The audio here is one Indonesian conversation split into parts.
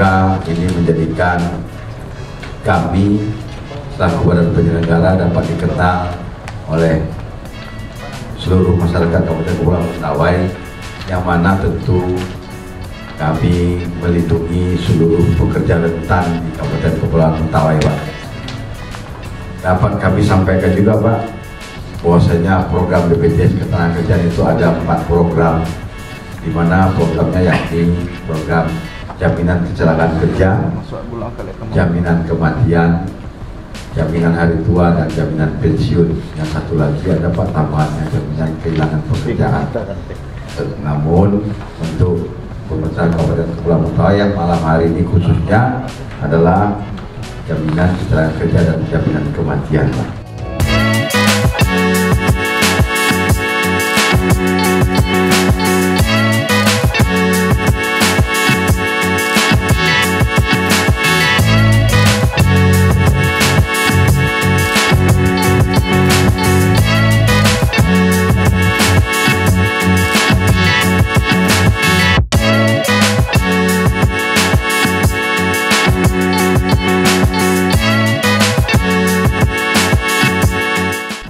semoga ini menjadikan kami selaku badan penyelenggara dapat dikenal oleh seluruh masyarakat Kabupaten Kepulauan Mentawai, yang mana tentu kami melindungi seluruh pekerja rentan di Kabupaten Kepulauan Mentawai, Pak. Dapat kami sampaikan juga, Pak, bahwasanya program BPJS Ketenagakerjaan itu ada 4 program, di mana programnya yakni program jaminan kecelakaan kerja, jaminan kematian, jaminan hari tua, dan jaminan pensiun. Yang satu lagi ada Pak tambahannya, jaminan kehilangan pekerjaan. Namun untuk pemerintah Kabupaten Kepulauan Mentawai yang malam hari ini khususnya adalah jaminan kecelakaan kerja dan jaminan kematian, Pak.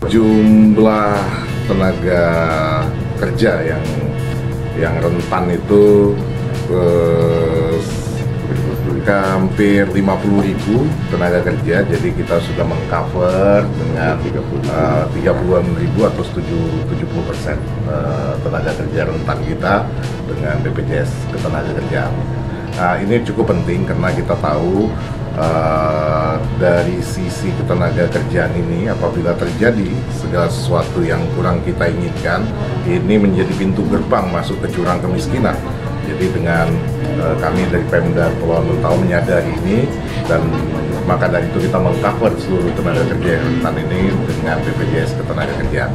Jumlah tenaga kerja yang rentan itu hampir 50.000 tenaga kerja, jadi kita sudah mengcover dengan 30-an ribu atau 70% tenaga kerja rentan kita dengan BPJS Ketenagakerjaan. Nah, ini cukup penting karena kita tahu dari sisi ketenaga kerjaan ini, apabila terjadi segala sesuatu yang kurang kita inginkan, ini menjadi pintu gerbang masuk ke jurang kemiskinan. Jadi dengan kami dari Pemda Kepulauan Mentawai menyadari ini, dan maka dari itu kita mengcover seluruh tenaga kerja yang rentan ini dengan BPJS Ketenagakerjaan.